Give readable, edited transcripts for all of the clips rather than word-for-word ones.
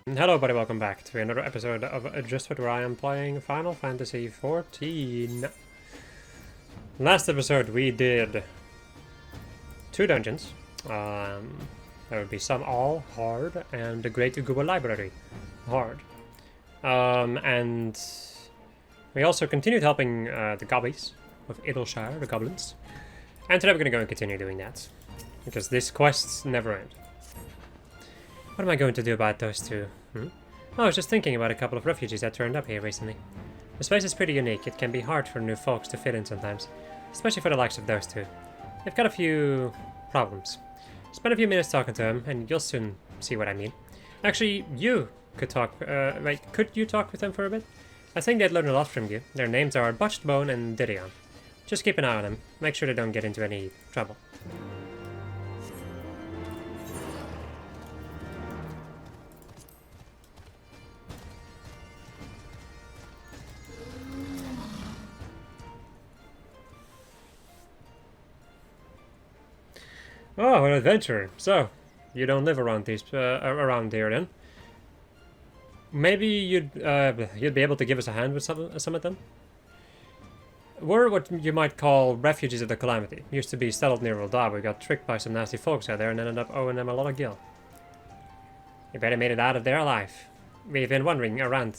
Hello everybody, welcome back to another episode of Just What, where I am playing Final Fantasy XIV. Last episode we did 2 dungeons. There would be some all hard and the Great Uguba Library hard. And we also continued helping the gobbies of Idleshire, the goblins. And today we're going to go and continue doing that, because these quests never end. What am I going to do about those two? Oh, I was just thinking about a couple of refugees that turned up here recently. The space is pretty unique. It can be hard for new folks to fit in sometimes, especially for the likes of those two. They've got a few problems. Spend a few minutes talking to them, and you'll soon see what I mean. Actually, you could talk. Could you talk with them for a bit? I think they'd learn a lot from you. Their names are Botched Bone and Didion. Just keep an eye on them. Make sure they don't get into any trouble. Oh, an adventurer. So, you don't live around around here then? Maybe you'd be able to give us a hand with some of them? We're what you might call refugees of the Calamity. Used to be settled near Roldar. We got tricked by some nasty folks out there and ended up owing them a lot of gil. You better made it out of there alive. We've been wandering around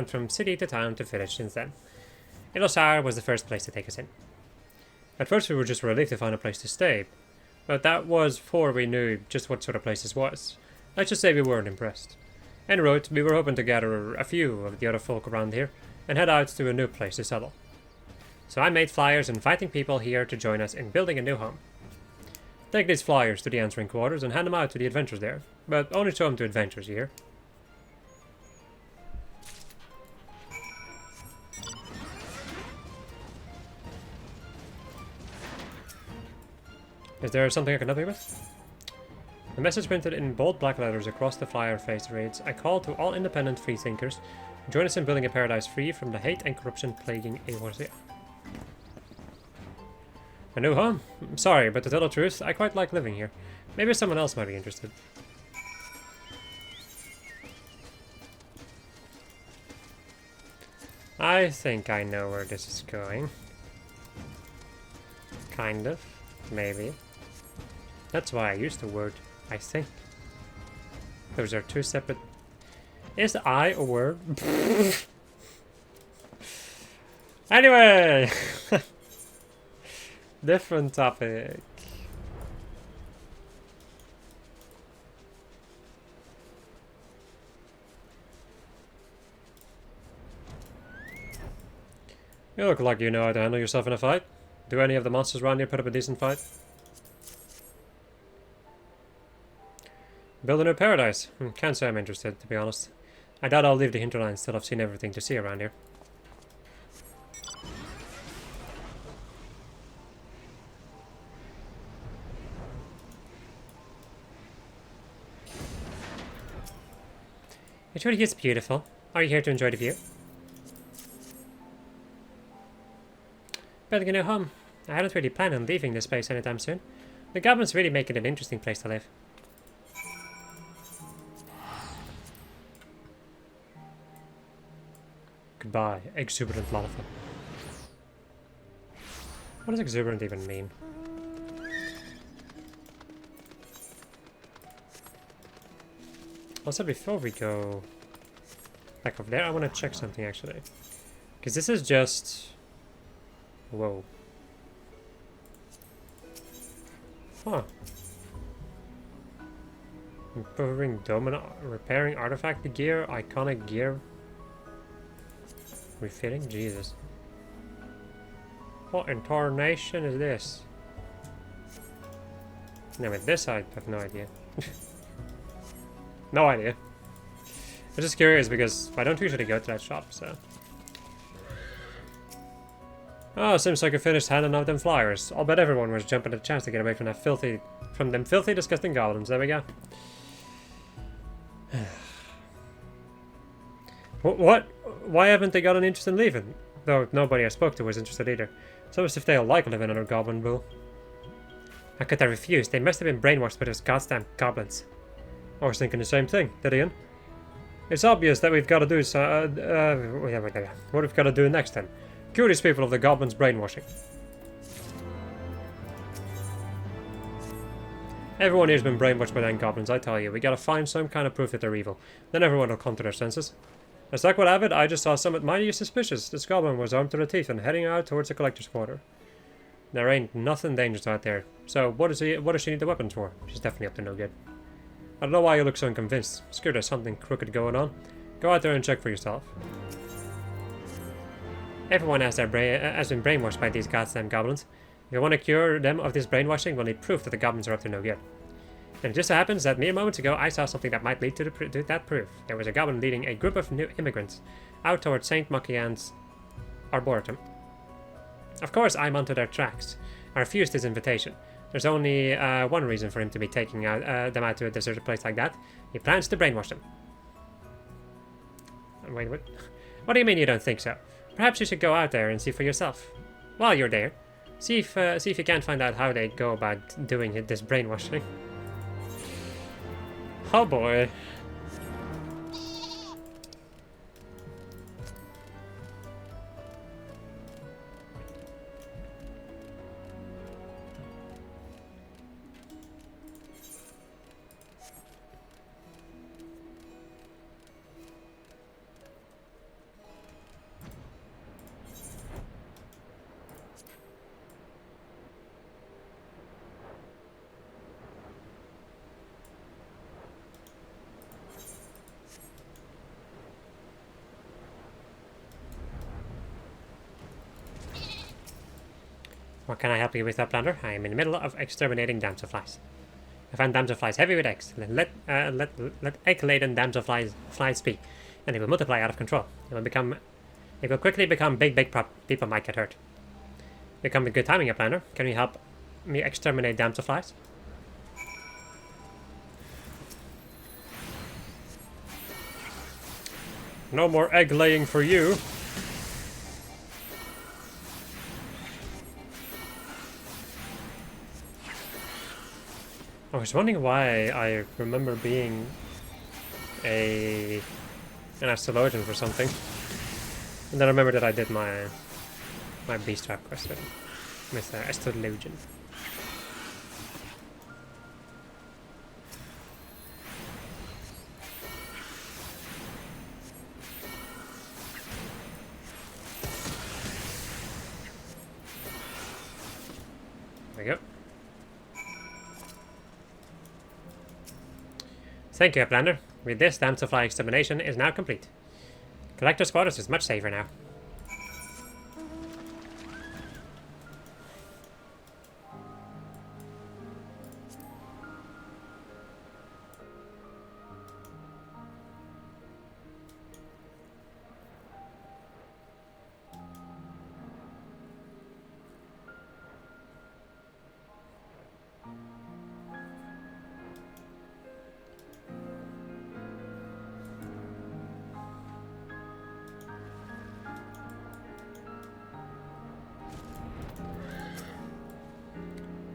from city to town to village since then. Idleshire was the first place to take us in. At first we were just relieved to find a place to stay, but that was before we knew just what sort of place this was. Let's just say we weren't impressed. En route, we were hoping to gather a few of the other folk around here and head out to a new place to settle. So I made flyers inviting people here to join us in building a new home. Take these flyers to the answering quarters and hand them out to the adventurers there, but only show them to adventurers here. Is there something I can help you with? The message printed in bold black letters across the flyer face reads, I call to all independent freethinkers, join us in building a paradise free from the hate and corruption plaguing Eorzea. A new home? I'm sorry, but to tell the truth, I quite like living here. Maybe someone else might be interested. I think I know where this is going. Kind of. Maybe. That's why I used the word I think. Those are 2 separate... Is I a word? Anyway! Different topic. You look like you know how to handle yourself in a fight. Do any of the monsters around here put up a decent fight? Build a new paradise. Can't say I'm interested, to be honest. I doubt I'll leave the hinterlands till I've seen everything to see around here. It really is beautiful. Are you here to enjoy the view? Building a new home. I hadn't really planned on leaving this place anytime soon. The goblins really make it an interesting place to live. Goodbye, exuberant lava. What does exuberant even mean? Also, before we go back over there, I want to check something actually. Because this is just... Whoa. Huh. Improving domain, repairing artifact gear, iconic gear. Refitting? Jesus. What in tarnation is this? Now with this I have no idea. No idea. I'm just curious because I don't usually go to that shop, so... Oh, seems like I finished handing out them flyers. I'll bet everyone was jumping at the chance to get away from that them filthy, disgusting goblins. There we go. What? Why haven't they got an interest in leaving? Though nobody I spoke to was interested either. So as if they all like living under goblin rule. How could I refuse? They must have been brainwashed by those goddamn goblins. I was thinking the same thing, Didion. It's obvious that we've got to do so. What we've got to do next then? Cure these people of the goblins' brainwashing. Everyone here's been brainwashed by them goblins, I tell you. We gotta find some kind of proof that they're evil. Then everyone will come to their senses. As luck would have it, I just saw something mighty suspicious. This goblin was armed to the teeth and heading out towards the collector's quarter. There ain't nothing dangerous out there. So what does she need the weapons for? She's definitely up to no good. I don't know why you look so unconvinced. Scared there's something crooked going on. Go out there and check for yourself. Everyone has been brainwashed by these goddamn goblins. If you want to cure them of this brainwashing, we'll need proof that the goblins are up to no good. And it just so happens that mere moments ago I saw something that might lead to that proof. There was a goblin leading a group of new immigrants out towards St. Machian's Arboretum. Of course, I'm onto their tracks. I refused his invitation. There's only one reason for him to be taking them out to a deserted place like that. He plans to brainwash them. Wait, what? What do you mean you don't think so? Perhaps you should go out there and see for yourself. While you're there, see if you can't find out how they go about doing this brainwashing. Oh boy. What can I help you with, Uplander? I am in the middle of exterminating damselflies. I found damselflies heavy with eggs. Let egg-laden damselflies be, and they will multiply out of control. They will quickly become big people might get hurt. You come with good timing, Uplander. Can you help me exterminate damselflies? No more egg laying for you. I was wondering why I remember being an astrologian for something. And then I remember that I did my beast trap quest with astrologian. There we go. Thank you, Uplander. With this, damselfly extermination is now complete. Collector's quarters is much safer now.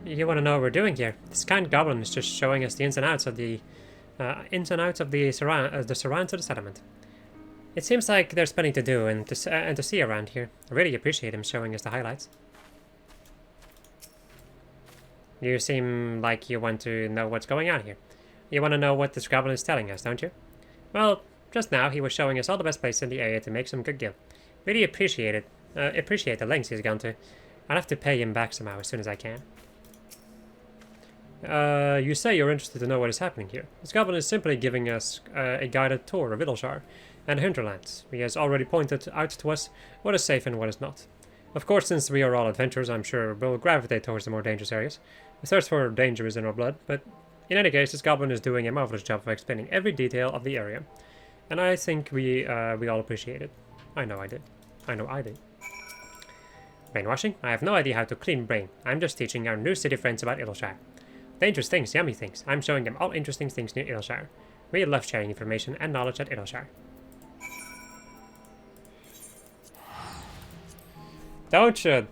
You want to know what we're doing here? This kind goblin is just showing us the ins and outs of the surrounds of the settlement. It seems like there's plenty to do and to see around here. I really appreciate him showing us the highlights. You seem like you want to know what's going on here. You want to know what this goblin is telling us, don't you? Well, just now he was showing us all the best places in the area to make some good gil. Really appreciate the lengths he's gone to. I'll have to pay him back somehow as soon as I can. You say you're interested to know what is happening here. This goblin is simply giving us a guided tour of Idleshire and the hinterlands. He has already pointed out to us what is safe and what is not. Of course, since we are all adventurers, I'm sure we'll gravitate towards the more dangerous areas. The thirst for danger is in our blood, but in any case, this goblin is doing a marvelous job of explaining every detail of the area. And I think we all appreciate it. I know I did. I know I did. Brainwashing? I have no idea how to clean brain. I'm just teaching our new city friends about Idleshire. Dangerous things, yummy things. I'm showing them all interesting things near Idleshire. We love sharing information and knowledge at Idleshire. Don't you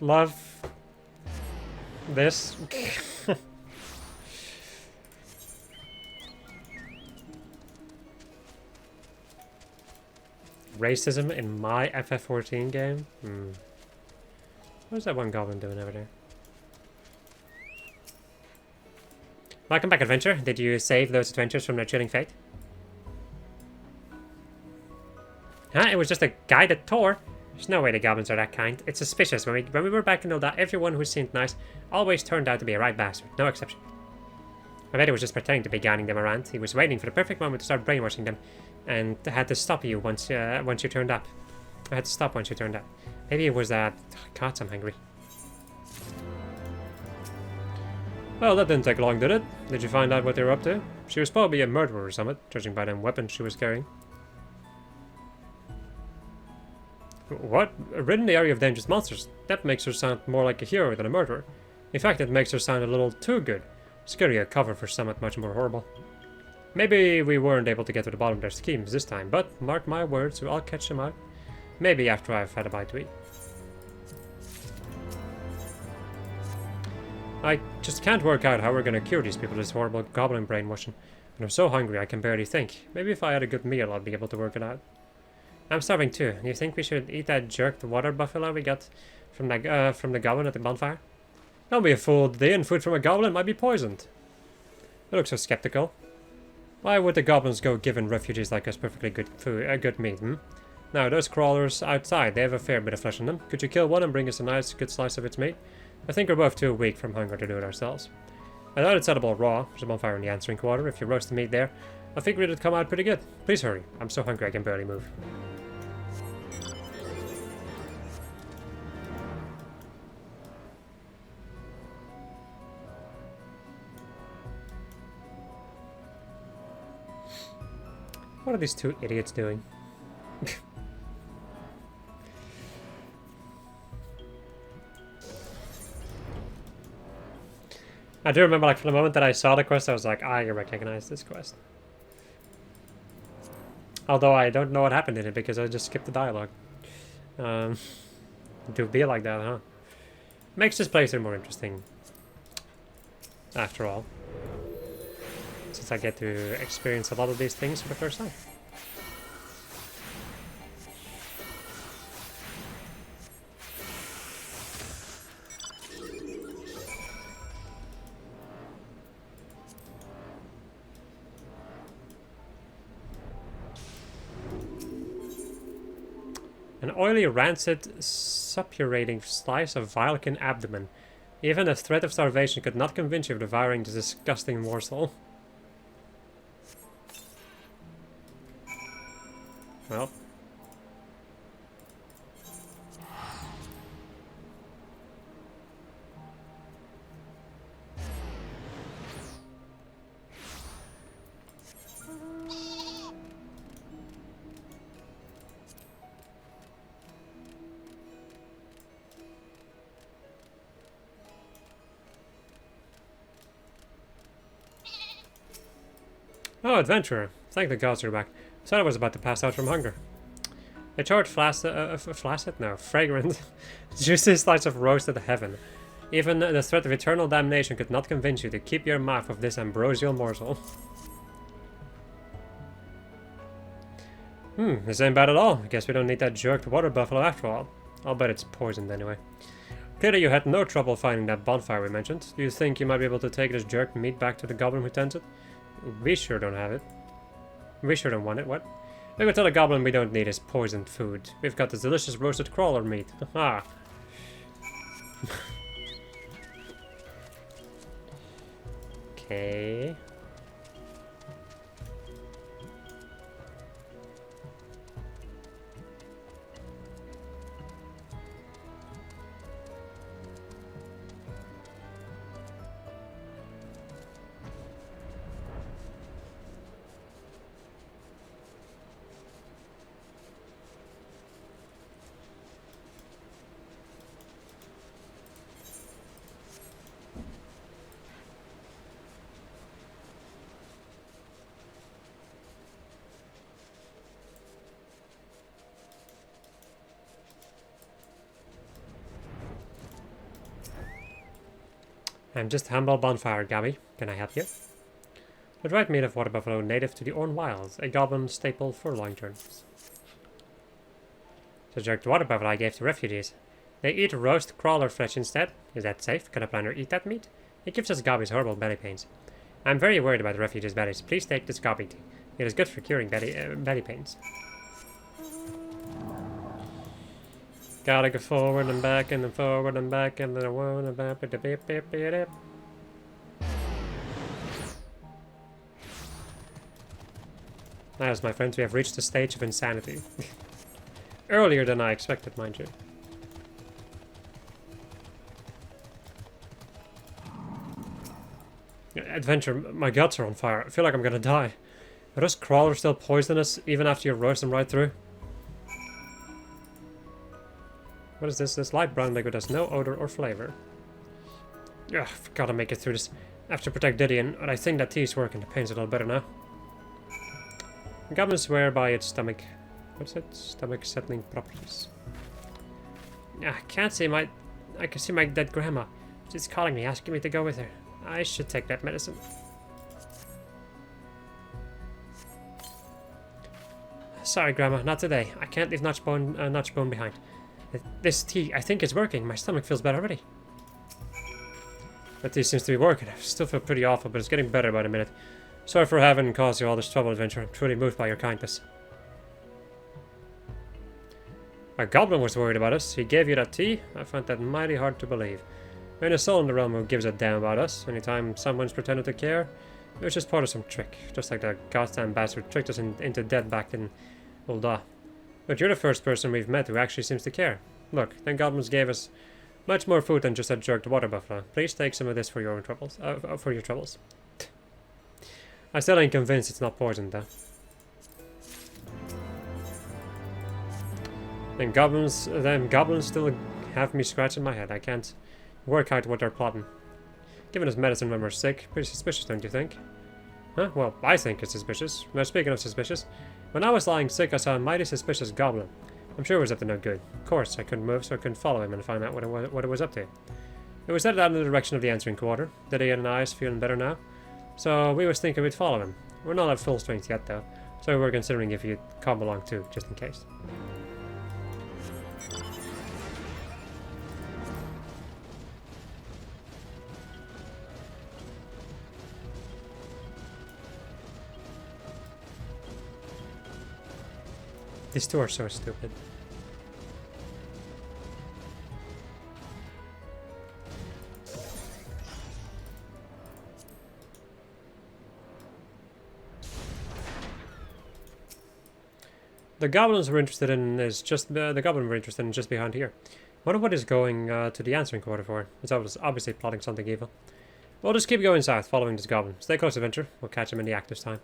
love this? Racism in my FF14 game? What's that one goblin doing over there? Welcome back, adventure. Did you save those adventures from their chilling fate? Huh? It was just a guided tour. There's no way the goblins are that kind. It's suspicious. When we were back in Ul'dah, everyone who seemed nice always turned out to be a right bastard. No exception. I bet he was just pretending to be guiding them around. He was waiting for the perfect moment to start brainwashing them, and had to stop you once you turned up. I had to stop once you turned up. Maybe it was that. God, I'm hungry. Well, that didn't take long, did it? Did you find out what they were up to? She was probably a murderer or something, judging by them weapons she was carrying. What? Rid in the area of dangerous monsters? That makes her sound more like a hero than a murderer. In fact, it makes her sound a little too good. Scarier cover for something much more horrible. Maybe we weren't able to get to the bottom of their schemes this time, but mark my words, I'll catch them out. Maybe after I've had a bite to eat. I just can't work out how we're gonna cure these people with this horrible goblin brainwashing. And I'm so hungry I can barely think. Maybe if I had a good meal I'd be able to work it out. I'm starving too. Do you think we should eat that jerked water buffalo we got from the goblin at the bonfire? Don't be a fool. The inn food from a goblin might be poisoned. You look so skeptical. Why would the goblins go giving refugees like us perfectly good food, good meat, Now, those crawlers outside, they have a fair bit of flesh on them. Could you kill one and bring us a nice, good slice of its meat? I think we're both too weak from hunger to do it ourselves. I doubt it's edible raw. There's a bonfire in the answering quarter. If you roast the meat there, I figured it'd come out pretty good. Please hurry. I'm so hungry I can barely move. What are these two idiots doing? I do remember, like, from the moment that I saw the quest, I was like, I recognize this quest. Although I don't know what happened in it, because I just skipped the dialogue. Do be like that, huh? Makes this playthrough more interesting. After all. Since I get to experience a lot of these things for the first time. An oily, rancid, suppurating slice of Vilcan abdomen. Even the threat of starvation could not convince you of devouring this disgusting morsel. Well. Oh, adventurer. Thank the gods you're back. I thought I was about to pass out from hunger. A short fragrant, juicy slice of roasted heaven. Even the threat of eternal damnation could not convince you to keep your mouth of this ambrosial morsel. This ain't bad at all. I guess we don't need that jerked water buffalo after all. I'll bet it's poisoned anyway. Clearly you had no trouble finding that bonfire we mentioned. Do you think you might be able to take this jerked meat back to the goblin who tends it? We sure don't have it. We sure don't want it, what? Maybe tell the goblin we don't need his poisoned food. We've got this delicious roasted crawler meat. Haha. Okay. I'm just a humble bonfire, Gabby. Can I help you? The dried meat of water buffalo native to the Orn Wilds, a goblin staple for long journeys. The jerked water buffalo I gave to refugees. They eat roast crawler flesh instead. Is that safe? Can a planner eat that meat? It gives us gobbies horrible belly pains. I'm very worried about the refugees' bellies. Please take this gobby tea. It is good for curing belly pains. Gotta go forward and back and then forward and back and then one and back. As my friends, we have reached the stage of insanity. Earlier than I expected, mind you. Adventure, my guts are on fire. I feel like I'm gonna die. Are those crawlers still poisonous even after you roast them right through? What is this? This light brown liquid has no odor or flavor. Ugh, I've gotta make it through this. I have to protect Didion, but I think that tea is working. The pain's a little better now. Goblins swear by its stomach. What's it? Stomach settling properties. I can't see my... I can see my dead grandma. She's calling me, asking me to go with her. I should take that medicine. Sorry, Grandma, not today. I can't leave Notchbone behind. This tea, I think, is working. My stomach feels better already. That tea seems to be working. I still feel pretty awful, but it's getting better by the minute. Sorry for having caused you all this trouble, Adventure. I'm truly moved by your kindness. A goblin was worried about us. He gave you that tea? I found that mighty hard to believe. There ain't a soul in the realm who gives a damn about us. Anytime someone's pretended to care, it was just part of some trick. Just like the goddamn bastard tricked us into death back in Ul'dah. But you're the first person we've met who actually seems to care. Look, then goblins gave us much more food than just a jerked water buffalo. Please take some of this for your own troubles. I still ain't convinced it's not poisoned, though. And goblins still have me scratching my head. I can't work out what they're plotting. Giving us medicine when we're sick, pretty suspicious, don't you think? Huh? Well, I think it's suspicious. Now, speaking of suspicious, when I was lying sick, I saw a mighty suspicious goblin. I'm sure it was up to no good. Of course, I couldn't move, so I couldn't follow him and find out what it was up to. It was headed out in the direction of the answering quarter. Didion and I is feeling better now, so we was thinking we'd follow him. We're not at full strength yet, though, so we were considering if you'd come along too, just in case. These two are so stupid. The goblins we're interested in is just the goblin we're interested in just behind here. Wonder what is going to the answering quarter for. It's obviously plotting something evil. We'll just keep going south, following this goblin. Stay close, Adventure. We'll catch him in the act this time.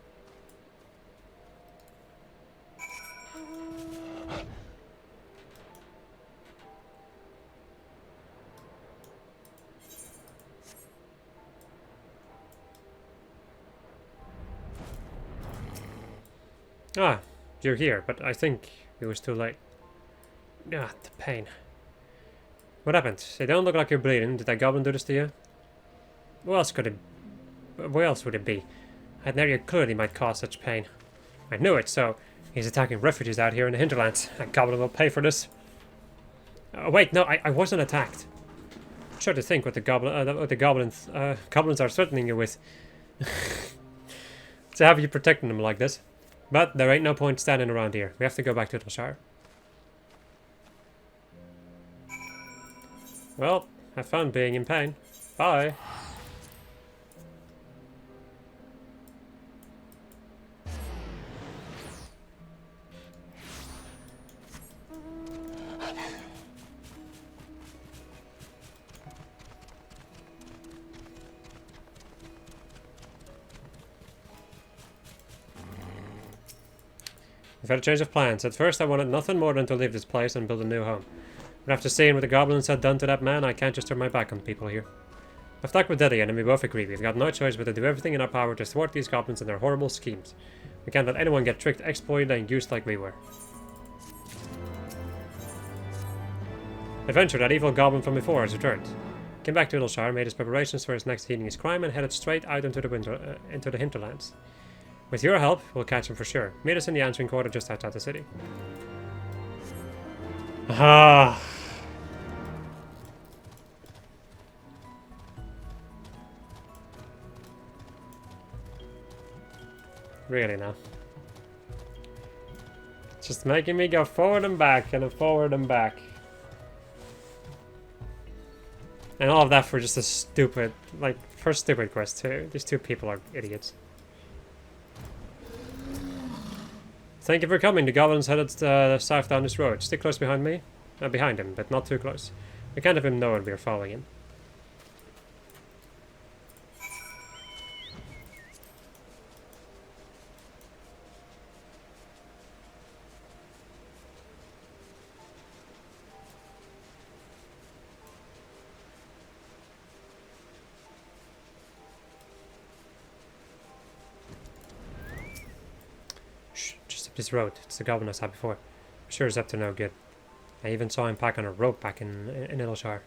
Ah, you're here, but I think it was too late. Ah, the pain. What happened? They don't look like you're bleeding. Did that goblin do this to you? Where else would it be? I never clearly might cause such pain. I knew it, so he's attacking refugees out here in the hinterlands. That goblin will pay for this. Wait, no, I wasn't attacked. I'm sure to think what the goblins are threatening you with. To have you protecting them like this. But there ain't no point standing around here. We have to go back to Shire. Well, have fun being in pain. Bye. We've had a change of plans. At first I wanted nothing more than to leave this place and build a new home. But after seeing what the goblins had done to that man, I can't just turn my back on people here. I've talked with Didion and we both agree we've got no choice but to do everything in our power to thwart these goblins and their horrible schemes. We can't let anyone get tricked, exploited and used like we were. Adventure, that evil goblin from before has returned. Came back to Littleshire, made his preparations for his next heinous crime and headed straight out into the hinterlands. With your help, we'll catch him for sure. Meet us in the answering quarter just outside the city. Ah. Really now. Just making me go forward and back and forward and back. And all of that for just a stupid, like, for a stupid quest too. These two people are idiots. Thank you for coming. The goblins headed south down this road. Stick close behind me. Behind him, but not too close. We can't have him know we are following him. This road. It's the goblin I saw before. I'm sure he's up to no good. I even saw him pack on a rope back in Enix.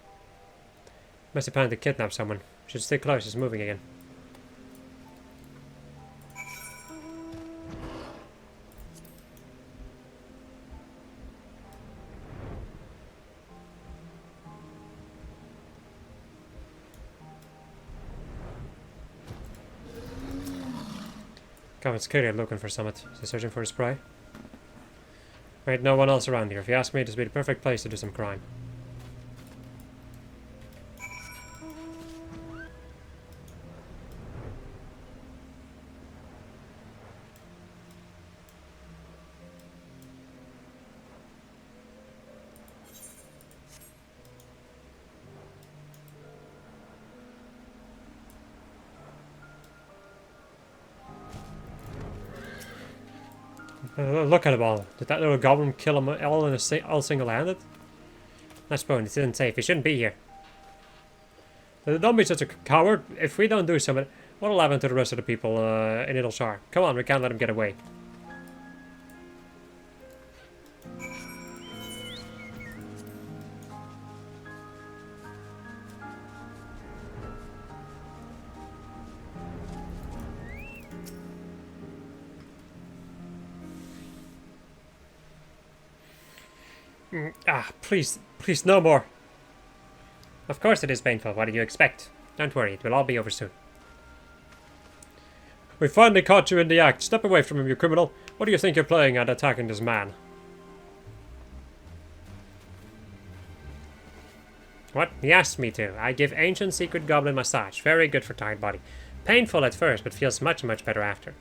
Must have planned to kidnap someone. Should stay close, he's moving again. Goblin's clearly looking for something. Is he searching for his prey? Right, no one else around here. If you ask me, this would be the perfect place to do some crime. Look at them all. Did that little goblin kill them all in all single-handed? I suppose it's unsafe. He shouldn't be here. Don't be such a coward. If we don't do something, what'll happen to the rest of the people in Enix? Come on, we can't let him get away. Please, please, no more. Of course it is painful. What do you expect? Don't worry, it will all be over soon. We finally caught you in the act. Step away from him, you criminal. What do you think you're playing at attacking this man? What? He asked me to. I give ancient secret goblin massage. Very good for tired body. Painful at first, but feels much, much better after.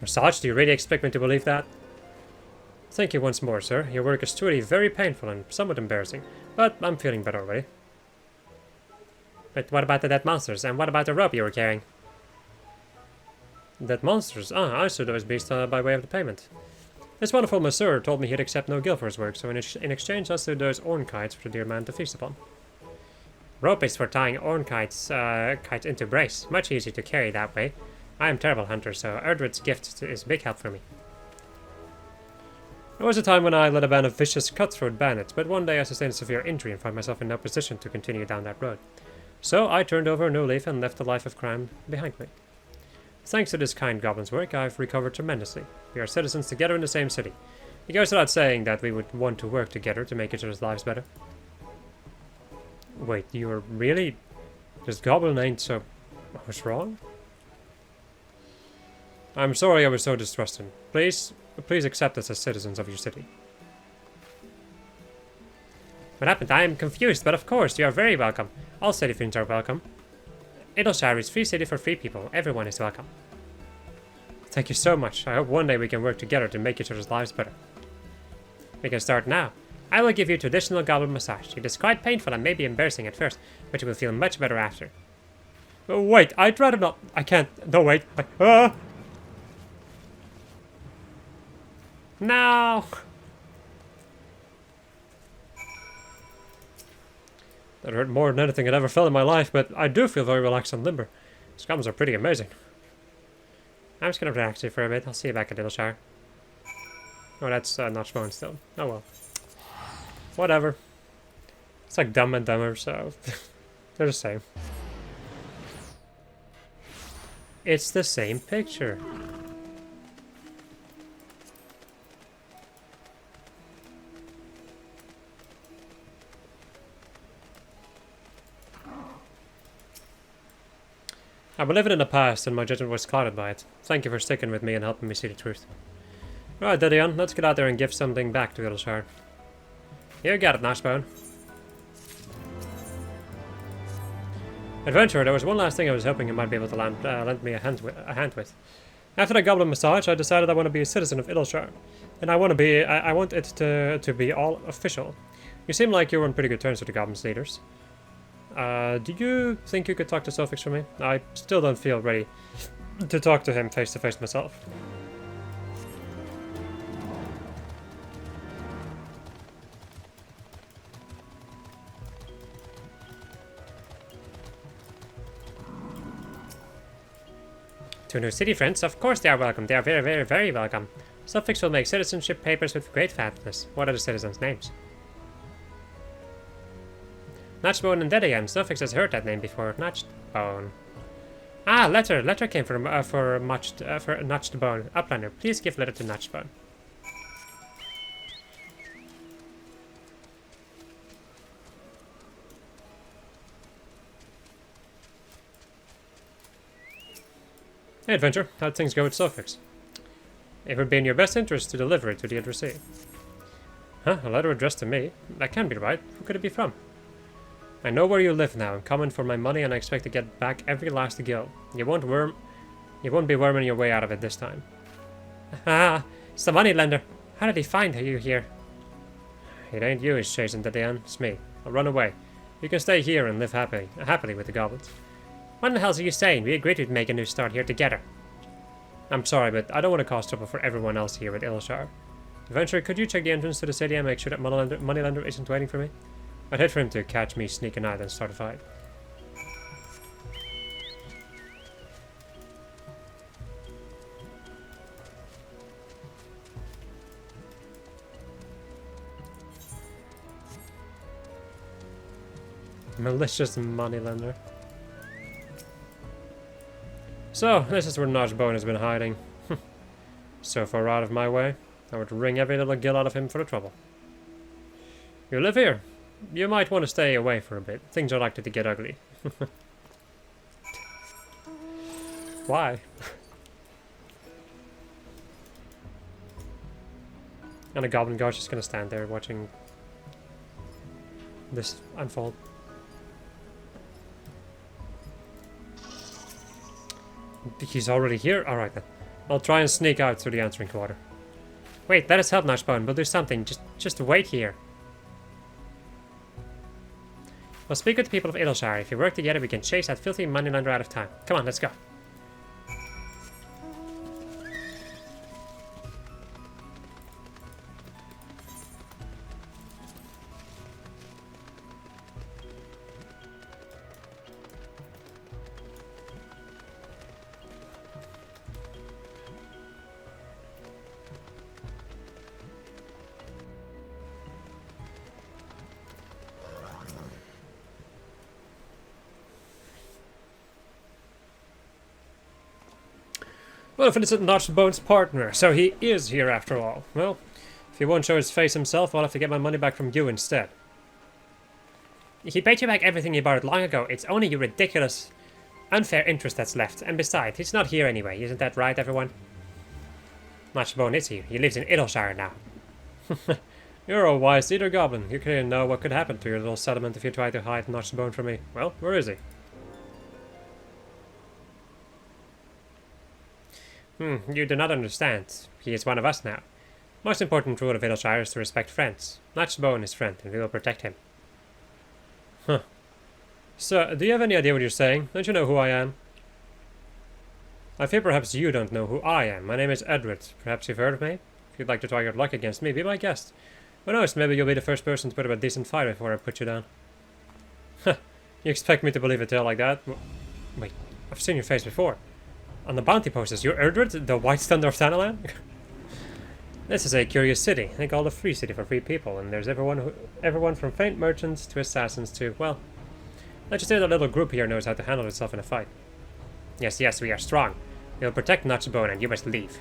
Massage? Do you really expect me to believe that? Thank you once more, sir. Your work is truly very painful and somewhat embarrassing, but I'm feeling better already. But what about the dead monsters, and what about the rope you were carrying? Dead monsters? Ah, I saw those beasts by way of the payment. This wonderful monsieur told me he'd accept no gil for his work, so in exchange I threw those orn kites for the dear man to feast upon. Rope is for tying orn kites into brace. Much easier to carry that way. I am a terrible hunter, so Erdred's gift is a big help for me. There was a time when I led a band of vicious cutthroat bandits, but one day I sustained a severe injury and found myself in no position to continue down that road. So I turned over a new leaf and left the life of crime behind me. Thanks to this kind goblin's work, I've recovered tremendously. We are citizens together in the same city. It goes without saying that we would want to work together to make each other's lives better. Wait, you are really... This goblin ain't so... What's wrong? I'm sorry I was so distrusting. Please accept us as citizens of your city. What happened? I am confused, but of course, you are very welcome. All city fiends are welcome. Enix is free city for free people. Everyone is welcome. Thank you so much. I hope one day we can work together to make each other's lives better. We can start now. I will give you traditional goblin massage. It is quite painful and maybe embarrassing at first, but you will feel much better after. Oh, wait, I'd rather not. I can't. No, wait. No! That hurt more than anything I'd ever felt in my life, but I do feel very relaxed and limber. These goblins are pretty amazing. I'm just gonna relax you for a bit. I'll see you back at Enix. Oh, that's not phone still. Oh well. Whatever. It's like Dumb and Dumber, so they're the same. It's the same picture. I've been living in the past and my judgment was clouded by it. Thank you for sticking with me and helping me see the truth. Right, Didion, let's get out there and give something back to Ilshar. You got it, Gnashbone. Adventurer, there was one last thing I was hoping you might be able to lend me a hand with. After the goblin massage, I decided I want to be a citizen of Ilshar. And I want it to be all official. You seem like you're on pretty good terms with the goblins' leaders. Do you think you could talk to ffXIV for me? I still don't feel ready to talk to him face to face myself. To new city friends, of course they are welcome. They are very, very, very welcome. ffXIV will make citizenship papers with great fatness. What are the citizens' names? Notchbone and Dedian. ffXIV has heard that name before. Notchbone. Ah, letter. Letter came for Notchbone. Uplander, please give letter to Notchbone. Hey, Adventure. How'd things go with ffXIV? It would be in your best interest to deliver it to the addressee. Huh? A letter addressed to me? That can't be right. Who could it be from? I know where you live now. I'm coming for my money and I expect to get back every last gil. You won't be worming your way out of it this time. Ah, it's the moneylender. How did he find you here? It ain't you he's chasing, Didion. It's me. I'll run away. You can stay here and live happily with the goblins. What the hell are you saying? We agreed we'd make a new start here together. I'm sorry, but I don't want to cause trouble for everyone else here with Ilshar. Adventurer, could you check the entrance to the city and make sure that moneylender isn't waiting for me? I'd hate for him to catch me sneaking out and start a fight. Malicious moneylender. So, this is where Notchbone has been hiding. So far out of my way, I would wring every little gil out of him for the trouble. You live here. You might want to stay away for a bit. Things are likely to get ugly. Why? And a goblin guard's just gonna stand there watching this unfold. He's already here? Alright then. I'll try and sneak out through the answering quarter. Wait, let us help Notchbone. We'll do something. Just wait here. We'll speak with the people of Ilshar. If we work together, we can chase that filthy moneylender out of town. Come on, let's go. Well, if it isn't Notchbone's partner, so he is here after all. Well, if he won't show his face himself, I'll have to get my money back from you instead. He paid you back everything you borrowed long ago. It's only your ridiculous, unfair interest that's left. And besides, he's not here anyway. Isn't that right, everyone? Notchbone is here. He lives in Ilshar now. You're a wise leader, Goblin. You clearly know what could happen to your little settlement if you try to hide Notchbone from me. Well, where is he? You do not understand. He is one of us now. Most important rule of Ilshire is to respect friends. Notchbone is friend, and we will protect him. Huh. So, do you have any idea what you're saying? Don't you know who I am? I fear perhaps you don't know who I am. My name is Edward. Perhaps you've heard of me? If you'd like to try your luck against me, be my guest. Who knows, maybe you'll be the first person to put up a decent fight before I put you down. Huh. You expect me to believe a tale like that? Wait, I've seen your face before. On the bounty posters, you're Erdred, the White Thunder of Tanalan? This is a curious city. They call it a free city for free people, and there's everyone from faint merchants to assassins to, well, let's just say that little group here knows how to handle itself in a fight. Yes, yes, we are strong. We'll protect Notchbone, and you must leave.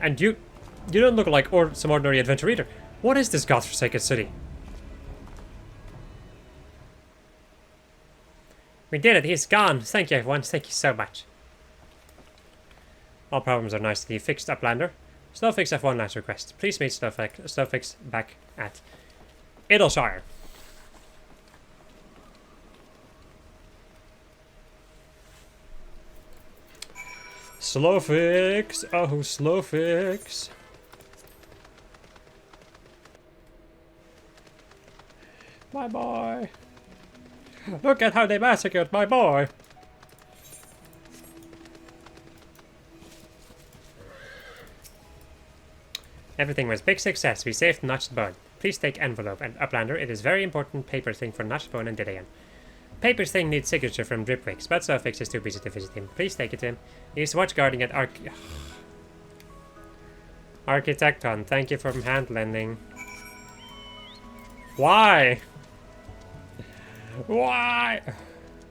And you don't look like some ordinary adventurer either. What is this godforsaken city? We did it, he's gone. Thank you, everyone. Thank you so much. All problems are nicely fixed, Uplander. ffXIV last request. Please meet ffX back at Idleshire. Slowfix! Oh, Slowfix! My boy! Look at how they massacred my boy! Everything was big success. We saved Notched Bone. Please take envelope and Uplander. It is very important paper thing for Notched Bone and Didion. Paper thing needs signature from Dripwix, but Slowfix is too busy to visit him. Please take it to him. He's watch guarding at Architecton. Thank you for hand lending. Why? Why?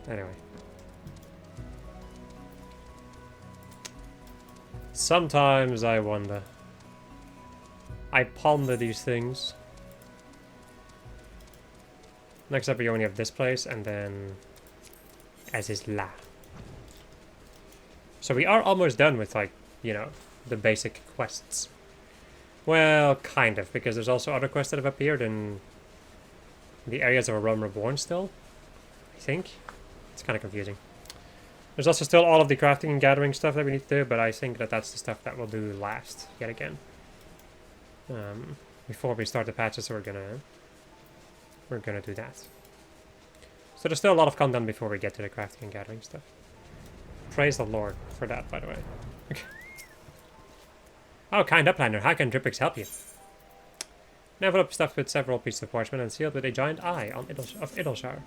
Anyway. Sometimes I wonder. I ponder these things. Next up we only have this place and then as is La. So we are almost done with, like, you know, the basic quests. Well, kind of, because there's also other quests that have appeared in the areas of a Realm Reborn still, I think. It's kind of confusing. There's also still all of the crafting and gathering stuff that we need to do, but I think that that's the stuff that we'll do last, yet again. Before we start the patches, we're gonna do that. So there's still a lot of content before we get to the crafting and gathering stuff. Praise the Lord for that, by the way. Oh, kind Uplander, how can Dripwix help you? An envelope stuffed with several pieces of parchment and sealed with a giant eye of Idleshire.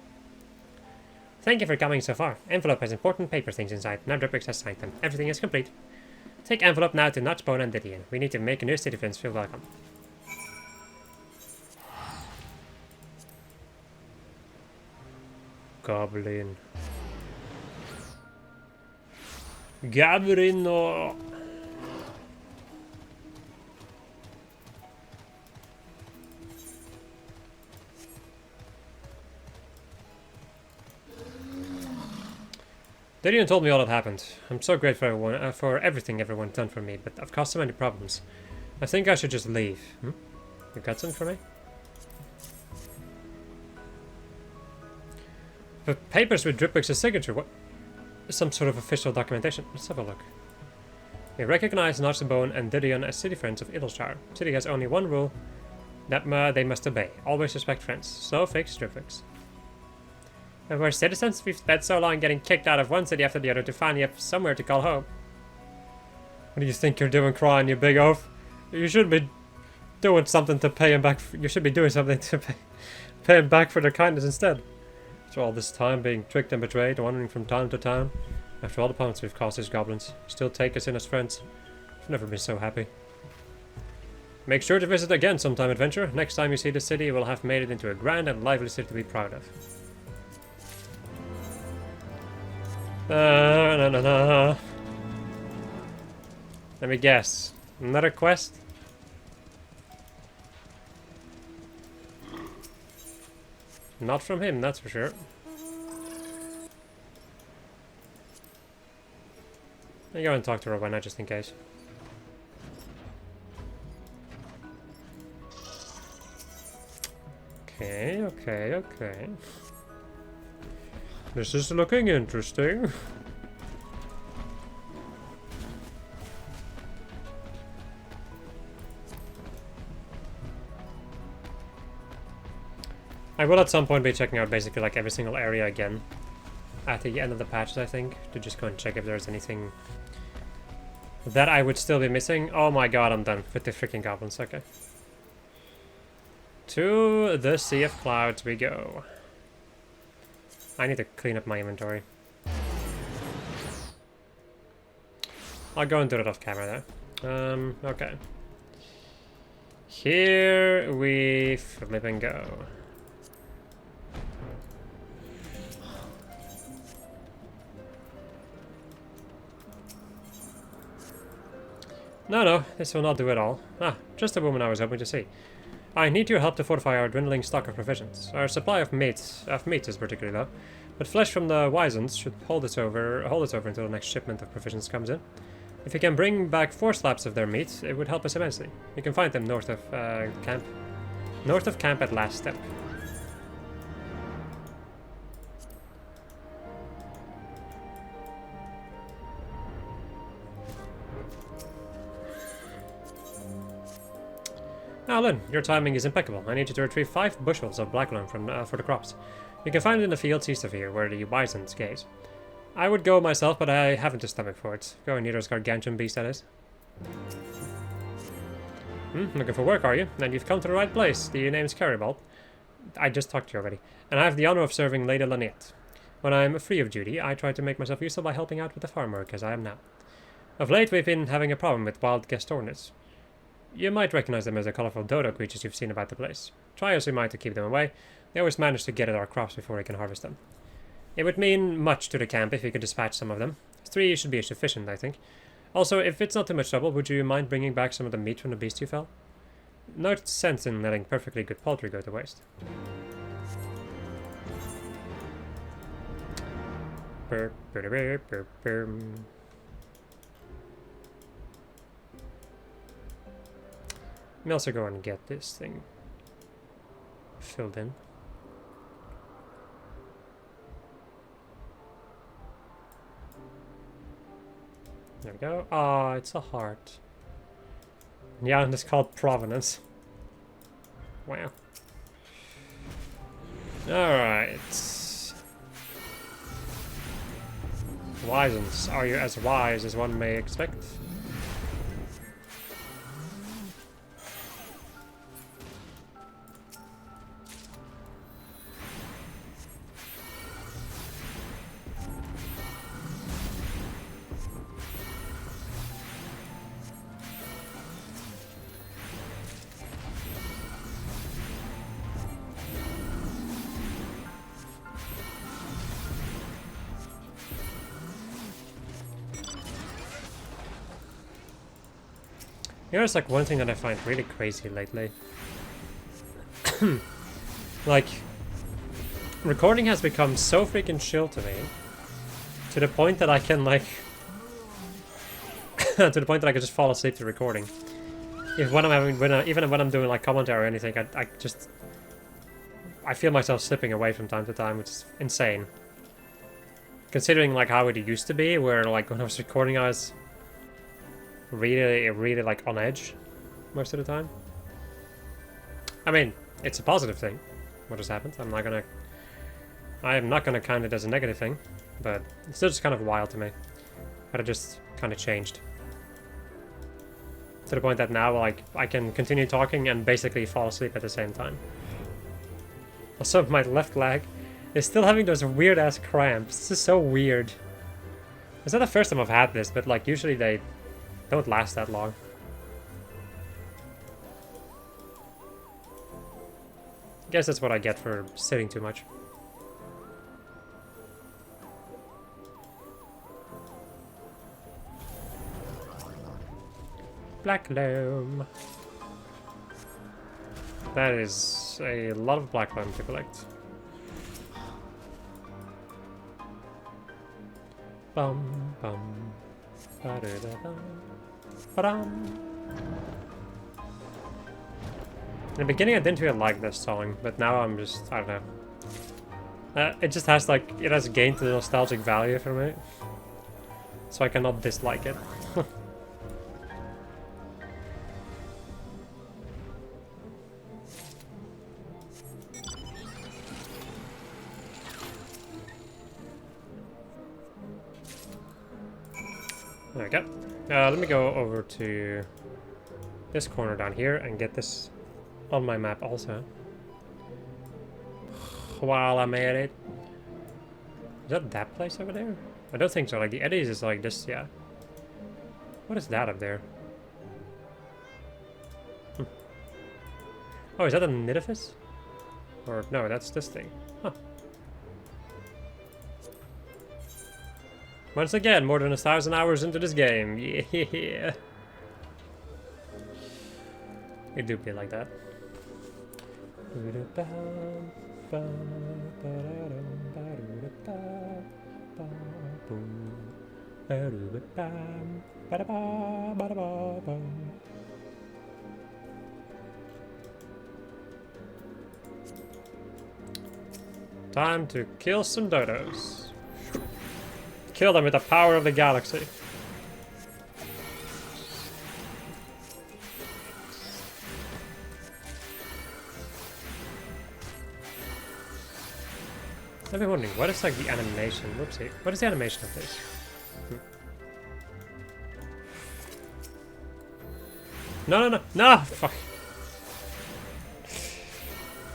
Thank you for coming so far. Envelope has important paper things inside. Now Dripwix has signed them. Everything is complete. Take envelope now to Notched Bone and Didion. We need to make new citizens feel welcome. Goblin. Gabrino. Didion told me all that happened. I'm so grateful for everything everyone's done for me, but I've caused so many problems. I think I should just leave. You got something for me? The papers with Dripwix's signature. What? Some sort of official documentation. Let's have a look. We recognize Notched Bone and Didion as city friends of Idleshire. City has only one rule that they must obey. Always respect friends. Slowfix, Dripwix. And we're citizens. We've spent so long getting kicked out of one city after the other to finally have somewhere to call home. What do you think you're doing, crying, you big oaf? You should be doing something to pay him back. You should be doing something to pay him back for their kindness instead. After all this time being tricked and betrayed, wandering from town to town, after all the problems we've caused these goblins, still take us in as friends. I've never been so happy. Make sure to visit again sometime, adventurer. Next time you see the city, we'll have made it into a grand and lively city to be proud of. Let me guess. Another quest? Not from him, that's for sure. I'll go and talk to Rowena just in case. Okay. This is looking interesting. I will at some point be checking out basically like every single area again at the end of the patches, I think, to just go and check if there's anything that I would still be missing. Oh my god, I'm done with the freaking goblins. Okay. To the Sea of Clouds we go. I need to clean up my inventory. I'll go and do it off camera though. Okay. Here we flip and go. No, this will not do it all. Ah, just the woman I was hoping to see. I need your help to fortify our dwindling stock of provisions. Our supply of meat is particularly low, but flesh from the Wyzons should hold us over until the next shipment of provisions comes in. If you can bring back 4 slabs of their meat, it would help us immensely. You can find them north of camp. North of camp at last step. Now Lynn, your timing is impeccable. I need you to retrieve 5 bushels of black loam for the crops. You can find it in the fields east of here, where the Wyzons gaze. I would go myself, but I haven't the stomach for it. Go and eat those gargantuan beast, that is. Looking for work, are you? Then you've come to the right place. The name's Caribald. I just talked to you already. And I have the honor of serving Lady Lynette. When I'm free of duty, I try to make myself useful by helping out with the farm work, as I am now. Of late, we've been having a problem with wild guest hornets. You might recognize them as the colorful dodo creatures you've seen about the place. Try as we might to keep them away, they always manage to get at our crops before we can harvest them. It would mean much to the camp if we could dispatch some of them. 3 should be sufficient, I think. Also, if it's not too much trouble, would you mind bringing back some of the meat from the beast you fell? No sense in letting perfectly good poultry go to waste. Let me also go and get this thing filled in. There we go. Ah, it's a heart. Yeah, and it's called Provenance. Wow. Alright. Wyzons, are you as wise as one may expect? You know, it's like one thing that I find really crazy lately. Like, recording has become so freaking chill to me, to the point that I can like, to the point that I can just fall asleep to recording. If when I'm having, even when I'm doing like commentary or anything, I feel myself slipping away from time to time, which is insane. Considering like how it used to be, where like when I was recording, I was really like on edge most of the time. I mean, it's a positive thing what has happened. I am not gonna count it as a negative thing, but it's still just kind of wild to me that it just kind of changed to the point that now like I can continue talking and basically fall asleep at the same time. Also, my left leg is still having those weird ass cramps. This is so weird. It's not the first time I've had this, but like usually they don't last that long. I guess that's what I get for sitting too much. Black loam. That is a lot of black loam to collect. Bum bum. Ba-da-da-bum. In the beginning I didn't really like this song, but now I'm just, I don't know. It just has like, it has gained the nostalgic value for me. So I cannot dislike it. There we go. Let me go over to this corner down here and get this on my map also. While I'm at it. Is that place over there? I don't think so. Like the eddies is like this, yeah. What is that up there? Oh, is that a nidifice? Or no, that's this thing. Huh. Once again, more than 1,000 hours into this game. Yeah. It do be like that. Time to kill some dodos. Kill them with the power of the galaxy. I've been wondering, what is like the animation? Whoopsie. What is the animation of this? No! Fuck.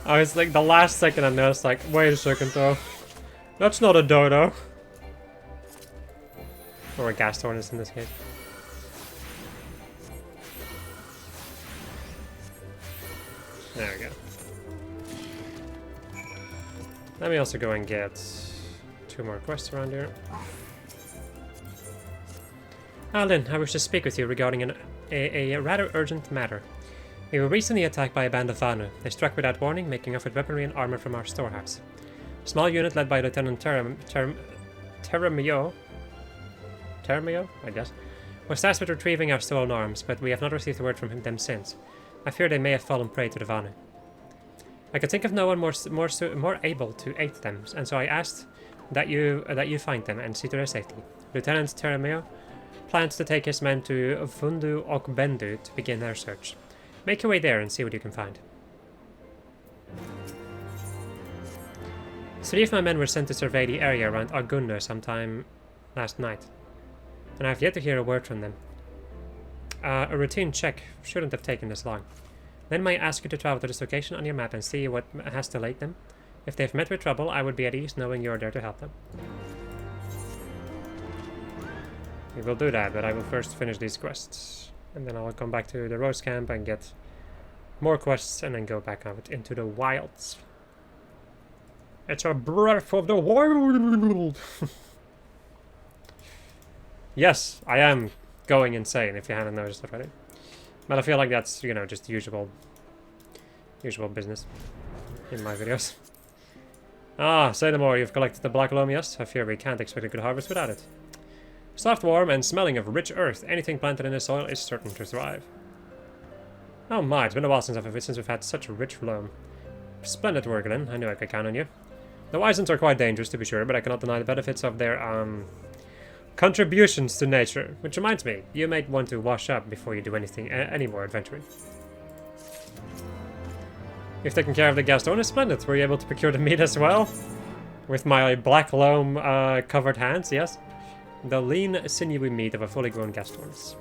I was like, the last second I noticed, like, wait a second though. That's not a dodo. Or a gas tortoise in this case. There we go. Let me also go and get 2 more quests around here. Alden, I wish to speak with you regarding a rather urgent matter. We were recently attacked by a band of Vanu. They struck without warning, making off with weaponry and armor from our storehouse. A small unit led by Lieutenant Teramio, I guess, was tasked with retrieving our stolen arms, but we have not received a word from them since. I fear they may have fallen prey to the Vanu. I could think of no one more able to aid them, and so I asked that you find them and see to their safety. Lieutenant Teramio plans to take his men to Fundu Okbendu to begin their search. Make your way there and see what you can find. 3 of my men were sent to survey the area around Argundo sometime last night, and I have yet to hear a word from them. A routine check shouldn't have taken this long. Then may I ask you to travel to this location on your map and see what has delayed them? If they've met with trouble, I would be at ease knowing you're there to help them. We will do that, but I will first finish these quests. And then I'll come back to the Rose Camp and get more quests and then go back out into the wilds. It's a breath of the wild! Yes, I am going insane if you haven't noticed already. But I feel like that's, you know, just usual business in my videos. Ah, say no more. You've collected the black loam, yes? I fear we can't expect a good harvest without it. Soft, warm, and smelling of rich earth, anything planted in the soil is certain to thrive. Oh my, it's been a while since we've had such rich loam. Splendid work, Glenn. I knew I could count on you. The Wisens are quite dangerous, to be sure, but I cannot deny the benefits of their, contributions to nature. Which reminds me, you might want to wash up before you do any more adventuring. You've taken care of the Gaston is splendid. Were you able to procure the meat as well? With my black loam covered hands, yes? The lean, sinewy meat of a fully grown Gastornis.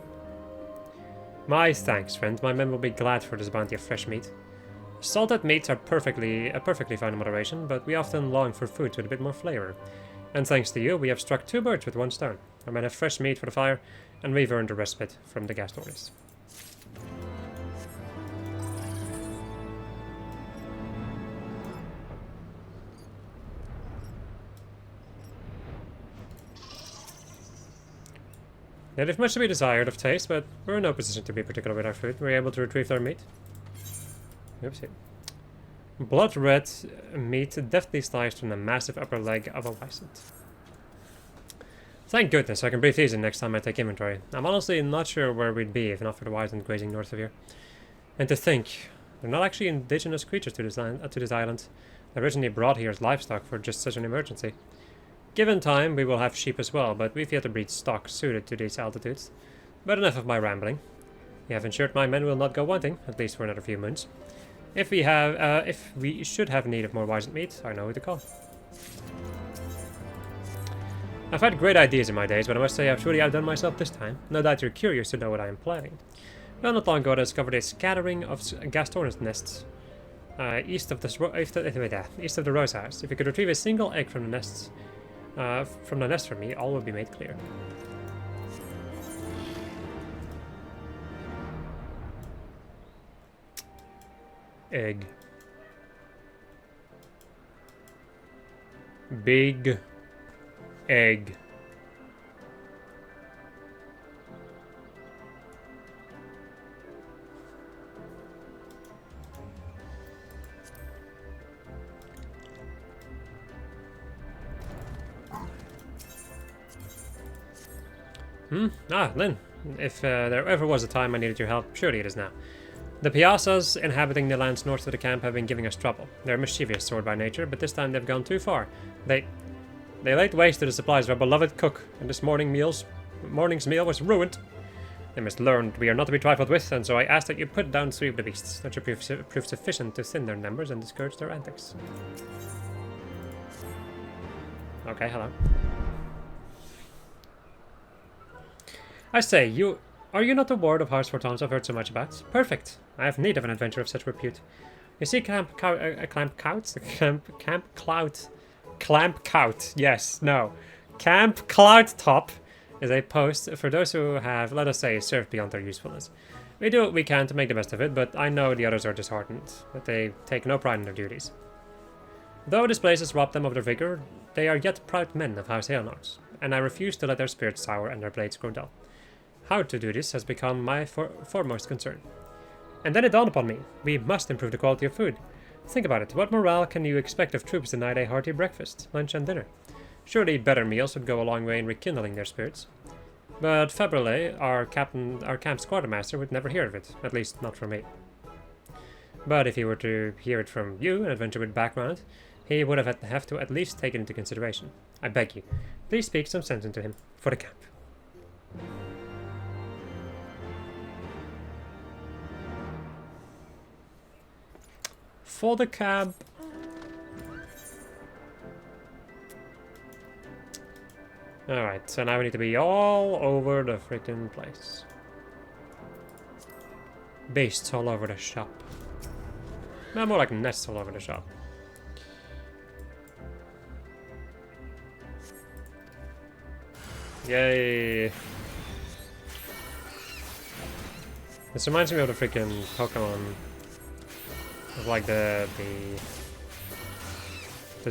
My thanks, friend. My men will be glad for this bounty of fresh meat. Salted meats are perfectly fine in moderation, but we often long for food with a bit more flavor. And thanks to you, we have struck 2 birds with 1 stone. Our men have fresh meat for the fire, and we've earned a respite from the Gastornis. They leave much to be desired of taste, but we're in no position to be particular with our food. We're able to retrieve their meat. Oopsie. Blood red meat deftly sliced from the massive upper leg of a wisent. Thank goodness I can breathe easy next time I take inventory. I'm honestly not sure where we'd be if not for the wisent grazing north of here. And to think, they're not actually indigenous creatures to this island. They're originally brought here as livestock for just such an emergency. Given time, we will have sheep as well, but we've yet to breed stock suited to these altitudes. But enough of my rambling. You have ensured my men will not go wanting, at least for another few moons. If we should have need of more wisent meat, I know who to call. I've had great ideas in my days, but I must say I've truly outdone myself this time. No doubt you're curious to know what I am planning. Well, not long ago I discovered a scattering of Gastornis nests east of the Rose House. If you could retrieve a single egg from the nest for me, all will be made clear. Egg. Big egg. Ah, Lynn. If there ever was a time I needed your help, surely it is now. The Piazzas inhabiting the lands north of the camp have been giving us trouble. They're mischievous sort by nature, but this time they've gone too far. They laid waste to the supplies of our beloved cook, and this morning's meal was ruined. They must learn we are not to be trifled with, and so I ask that you put down 3 of the beasts. That should prove sufficient to thin their numbers and discourage their antics. Okay, hello. I say, are you not the ward of Heartsford Towns I've heard so much about? Perfect. I have need of an adventure of such repute. You see Clamp Cloud Top is a post for those who have, let us say, served beyond their usefulness. We do what we can to make the best of it, but I know the others are disheartened, that they take no pride in their duties. Though this place has robbed them of their vigor, they are yet proud men of House Hailnox, and I refuse to let their spirits sour and their blades grow dull. How to do this has become my foremost concern. And then it dawned upon me, we must improve the quality of food. Think about it, what morale can you expect of troops denied a hearty breakfast, lunch and dinner? Surely better meals would go a long way in rekindling their spirits. But Fabrele, our camp's quartermaster, would never hear of it, at least not from me. But if he were to hear it from you, an adventurer with background, he would have to at least take it into consideration. I beg you, please speak some sense into him, for the camp. For the camp. Alright, so now we need to be all over the freaking place. Beasts all over the shop. No, more like nests all over the shop. Yay! This reminds me of the freaking Pokemon. Of like the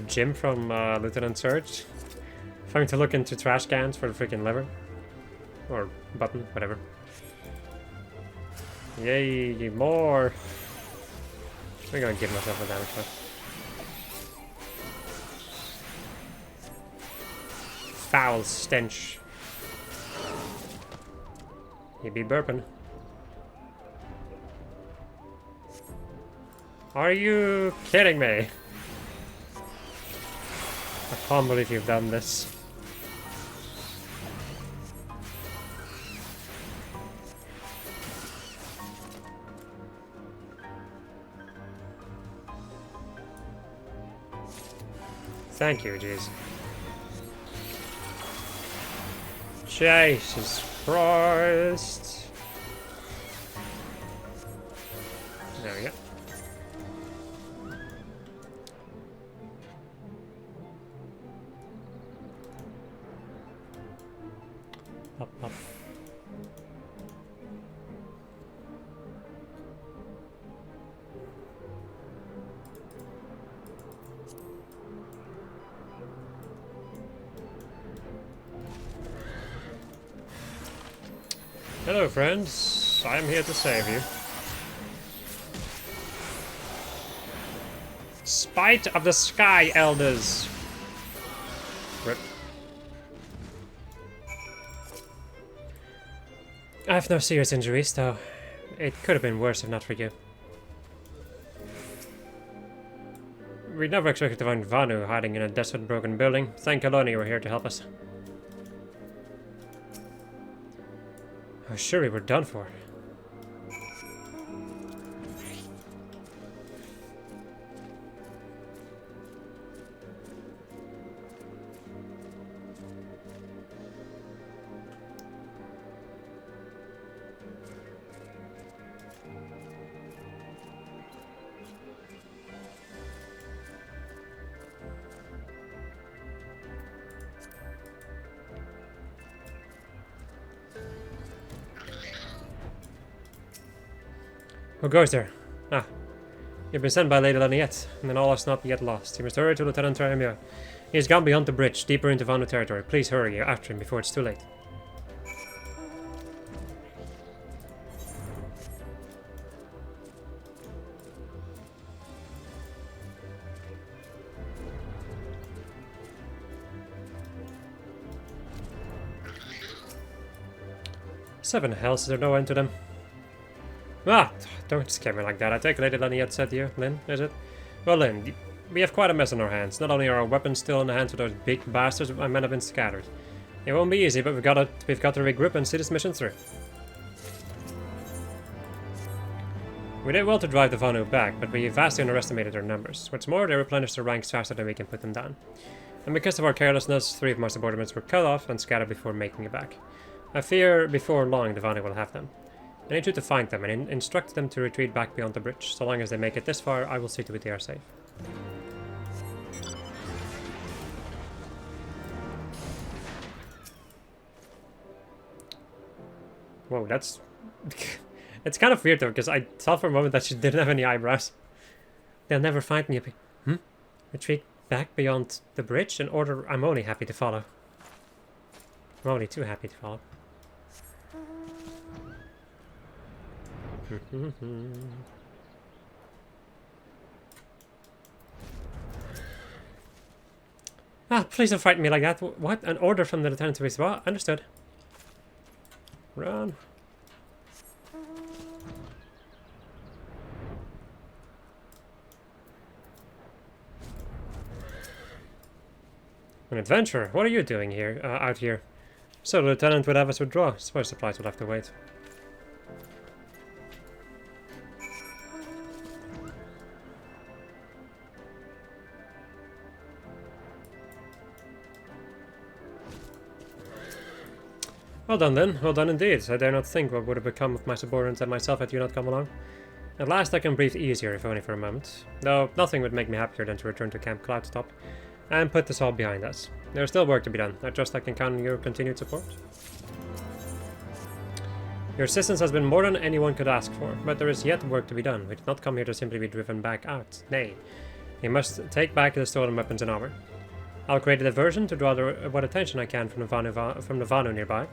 gym from Lieutenant Surge. Having to look into trash cans for the freaking lever. Or button, whatever. Yay, more! I'm gonna give myself a damage buff. Foul stench. You be burping. Are you kidding me? I can't believe you've done this. Thank you, jeez. Jesus Christ. There we go. Up, up. Hello, friends. I'm here to save you. Spite of the Sky Elders. Rip. I have no serious injuries, though. It could have been worse if not for you. We never expected to find Vanu hiding in a desolate broken building. Thank Kaloni you were here to help us. I was sure we were done for. Who goes there? Ah. You've been sent by Lady Laniette, and then all is not yet lost. You must hurry to Lieutenant Triamio. He has gone beyond the bridge, deeper into Vanu territory. Please hurry after him before it's too late. 7 hells, is there no end to them? Ah, don't scare me like that. I take Lady Lenny had said you, Lynn, is it? Well, Lynn, we have quite a mess on our hands. Not only are our weapons still in the hands of those big bastards, but my men have been scattered. It won't be easy, but we've got to regroup and see this mission through. We did well to drive the Vanu back, but we vastly underestimated their numbers. What's more, they replenished their ranks faster than we can put them down. And because of our carelessness, 3 of my subordinates were cut off and scattered before making it back. I fear before long the Vanu will have them. I need you to find them and instruct them to retreat back beyond the bridge. So long as they make it this far, I will see to it they are safe. Whoa, that's... It's kind of weird though, because I thought for a moment that she didn't have any eyebrows. They'll never find me. Retreat back beyond the bridge? An order I'm only happy to follow. I'm only too happy to follow. Ah, please don't frighten me like that. What? An order from the lieutenant to his what? Understood. Run. An adventurer? What are you doing here, out here? So the lieutenant would have us withdraw. Suppose supplies will have to wait. Well done then, well done indeed. I dare not think what would have become of my subordinates and myself had you not come along. At last I can breathe easier, if only for a moment. Though nothing would make me happier than to return to Camp Cloudtop and put this all behind us. There's still work to be done. I trust I can count on your continued support. Your assistance has been more than anyone could ask for, but there is yet work to be done. We did not come here to simply be driven back out. Nay, we must take back the stolen weapons and armor. I'll create a diversion to draw what attention I can from the Vanu nearby.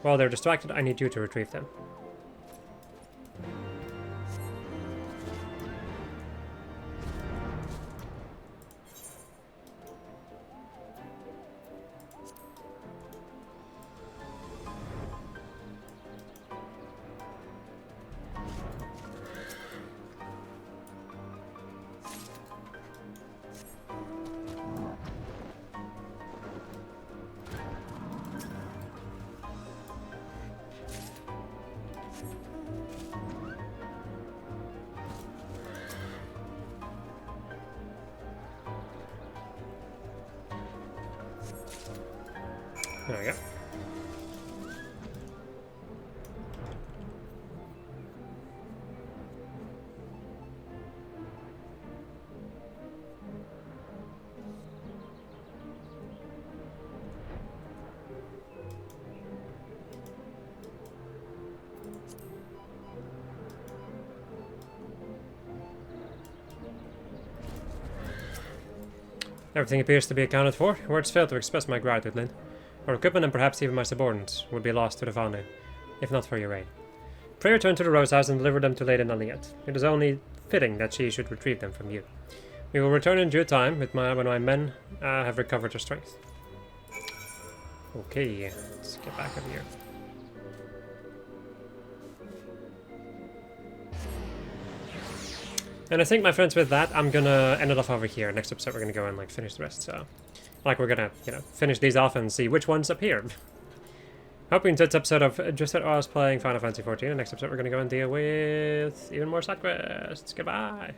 While they're distracted, I need you to retrieve them. There we go. Everything appears to be accounted for. Words fail to express my gratitude, Lynn. Our equipment and perhaps even my subordinates would be lost to the Vanu, if not for your aid. Pray return to the Rose House and deliver them to Lady Naliet. It is only fitting that she should retrieve them from you. We will return in due time when my men have recovered their strength. Okay, let's get back up here. And I think, my friends, with that, I'm gonna end it off over here. Next episode, we're gonna go and like finish the rest. So, like, we're gonna, finish these off and see which ones appear. Hope you enjoyed this episode of Just What I Was Playing Final Fantasy XIV. And next episode, we're gonna go and deal with even more side quests. Goodbye.